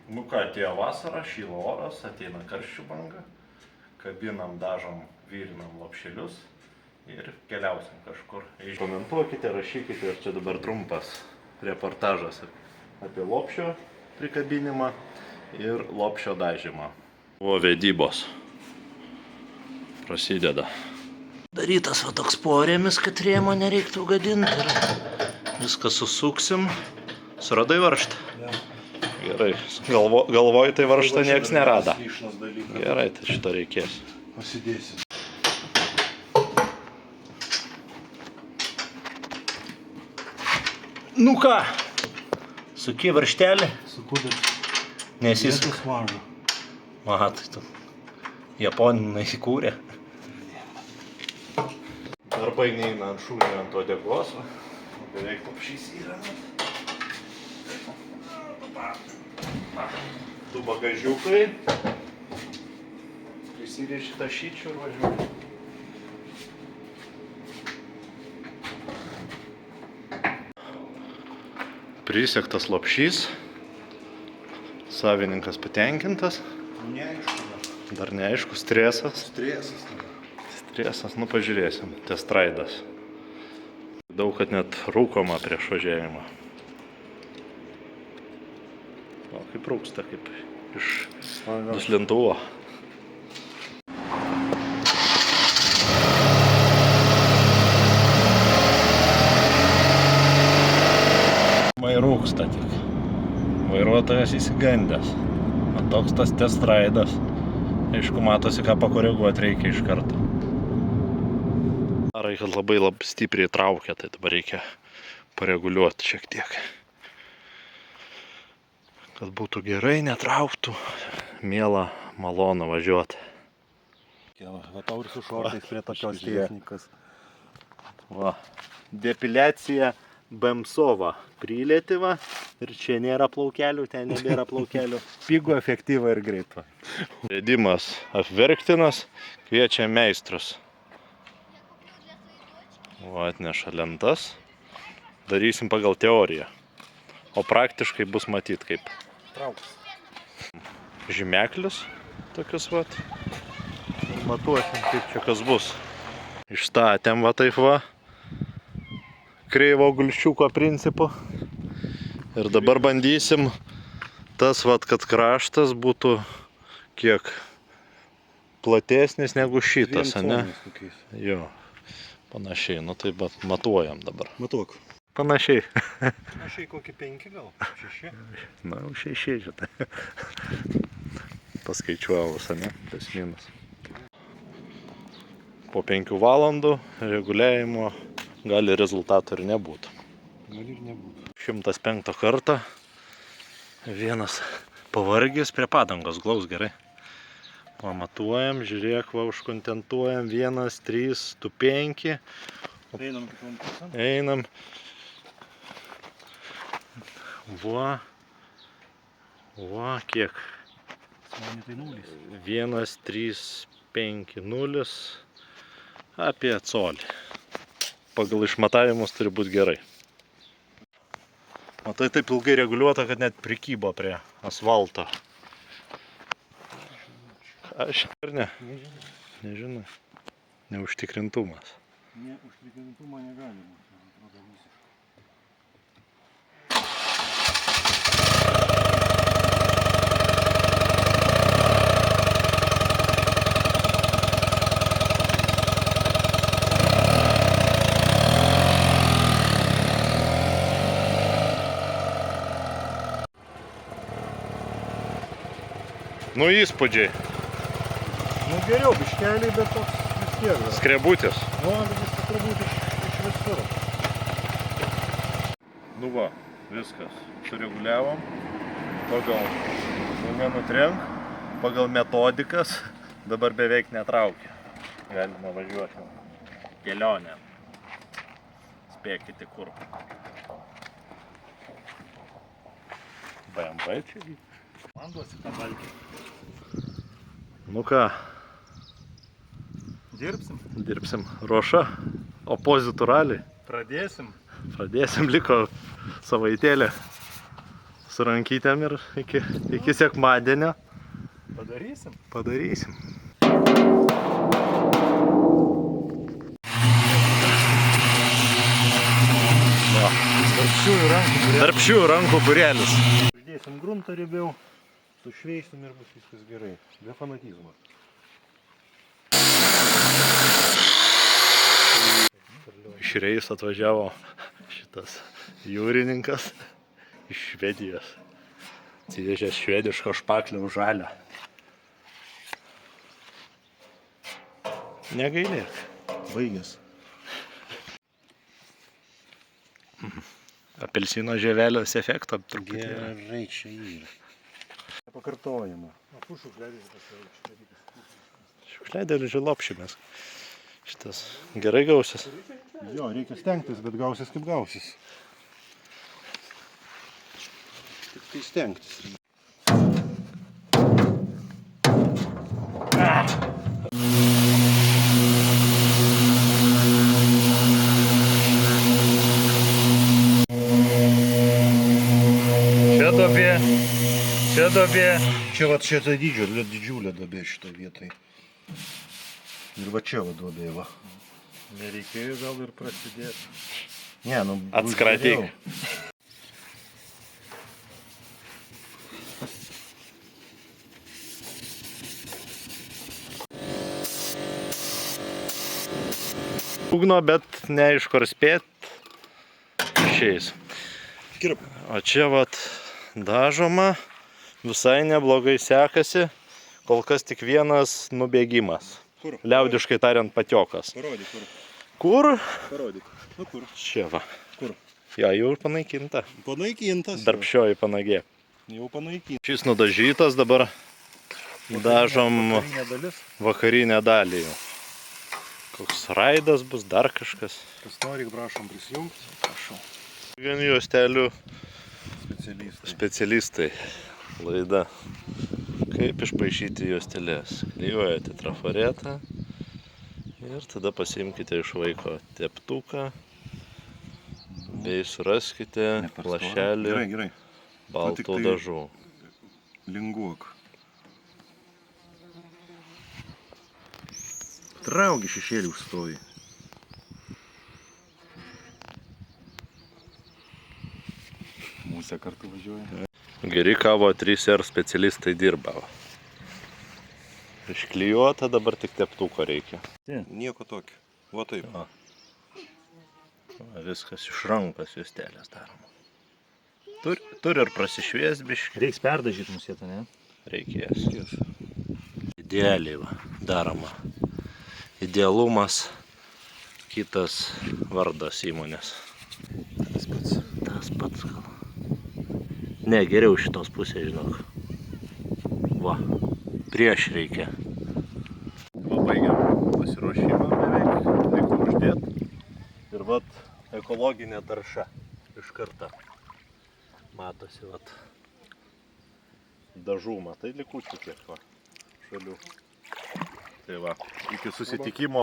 Nu ką, atėjo vasara, šyla oras, ateina karščių banga, kabinam, dažom, vyrinam lopšelius ir keliausim kažkur. Komentuokite, rašykite, ir čia dabar trumpas reportažas apie lopšio prikabinimą ir lopšio dažymą. Buvo vedybos. Prasideda. Darytas va toks porėmis, kad rėmo nereiktų gadinti ir viską susuksim. Suradai varžtą? Ja. Gerai, galvoj tai varžtą nieks nerada. Gerai, tai šito reikės. Pasidėsim. Nu ką, suki varžtelį? Sukūdėt. Nes jis... Vietos mažo. Matai, tu. Japonai įkūrė. Darbai neina ant šūnio, ant uodegos. Beveik lopšys yra. Du bagažiukai. Prisirėši tašyčių ir važiuoju. Prisektas lopšys. Savininkas patenkintas. Neaišku. Dar neaišku, stresas. Stresas. Nu pažiūrėsim. Testraidas. Daug, kad net rūkoma prieš važiavimą. O, kaip rūksta, kaip iš duslintuvo. Mai rūksta tik. Vairuotojas įsigandęs. O toks tas testraidas. Aišku, matosi, ką pakoreguoti reikia iš karto. Arai, kad labai stipriai traukia, tai dabar reikia pareguliuoti šiek tiek. Kad būtų gerai, netrauktų. Miela, malonu važiuoti. Va tau ir su šortais prie tokios technikas. Va, depiliacija Bemsova prilėtiva. Ir čia nėra plaukelių, ten nebėra plaukelių. Pigų, efektyva ir greita. Vedimas apverktinas, kviečia meistrus. Va, atneša lentas. Darysim pagal teoriją. O praktiškai bus matyt kaip. Trauks. Žymeklius tokius vat. Matuosim, kaip čia kas bus. Išstatėm va taip va. Kreivo gulščiuko principu. Ir dabar bandysim tas vat, kad kraštas būtų kiek platesnis negu šitas, ne? Jo, panašiai. Nu tai bet matuojam dabar. Matuok. Panašiai. Panašiai kokį 5 gal? 6? Na, 6 žinai. Paskaičiuavus, ne? Tas minus. Po 5 valandų reguliavimo gali rezultatų ir nebūtų. Gali ir nebūtų. 105 kartą. Vienas pavargęs prie padangos, glaus gerai. Pamatuojam, žiūrėk, va, užkontentuojam. 1, 3, 2, 5. Einam kitom pusėm. Einam. Va, kiek? 0. 1, 3, 5, 0. Apie colį. Pagal išmatavimus turi būti gerai. Matai, taip ilgai reguliuota, kad net prikybo prie asfalto. Aš ar ne? Nežinau. Neužtikrintumas. Neužtikrintumo negalima. Nu įspūdžiai. Nu geriau, biškeliai, bet toks vis tiek. Skrebutis. Nu, viskas turbūt iš visur. Nu va, viskas. Sureguliavom. Pagal nenutrenk, pagal metodikas. Dabar beveik netraukia. Galime važiuoti kelionę. Spėkite kur. BMW čia. Man duosi tą balkį. Nu ką, Dirbsim? Dirbsim. Ruoša, opozitų raliai. Pradėsim. Pradėsim, liko savaitėlė su rankytėm ir iki sekmadienio Padarysim. Tarp šių rankų būrelis. Uždėsim gruntą riebiau, sušveisim ir bus viskas gerai. Be fanatizmo. Iš Reis atvažiavo šitas jūrininkas iš Švedijos. Atsivežęs švediško špaklio žalio. Negailėk. Baigęs. Apelsino žievelės efekto truputį. Gerai čia yra. Pakartojama. Šiukšliadėlį lopšimės. Šitas gerai gausis. Jo, reikia stengtis, bet gausis kaip gausis. Tik tai stengtis. Čia duobė. Čia va čia tai didžiulė duobė šitą vietoj. Ir va čia va duobė va. Nereikėjo gal ir prasidėti. Ne, nu... Atskratyk. Ugno, bet ne iš kur spėt išeis. O čia vat dažoma, visai neblogai sekasi, kol kas tik vienas nubėgimas. Kur? Liaudiškai tariant patiokas. Parodyk, kur. Kur? Parodyk. Nu kur? Čia va. Kur? Jo, jau ir panaikinta. Panaikintas. Darbšioji panagė. Jau panaikintas. Šis nudažytas, dabar dažom vakarinę dalį. Koks raidas bus, dar kažkas. Kas nori, prašom prisijungti. Prašau. Vien juostelių Specialistai. specialistai. Laida. Kaip išpaišyti juostelės. Klijuojate trafaretą ir tada pasiimkite iš vaiko teptuką bei suraskite lašelį Gerai. baltų dažų. Linguok. Trauki šešėlį užstoji. Mūsų kartu važiuoja. Geri kavo 3R specialistai dirba. Išklijuota, dabar tik teptuko reikia. Nieko tokio. Va taip. Viskas iš rankos juostelės daroma. Turi ir prasišvies biškį. Reiks perdažyti musėtą, ne? Reikės. Idealiai va, daroma. Idealumas, kitas vardas įmonės. Tas pats gal. Ne, geriau šitos pusės, žinok. Va, prieš reikia. Pabaigiam pasiruošimą beveik, liko uždėt. Ir vat ekologinė tarša iš karto. Matosi vat dažų, matai likučių kiek va, šalių. Tai va, iki susitikimo.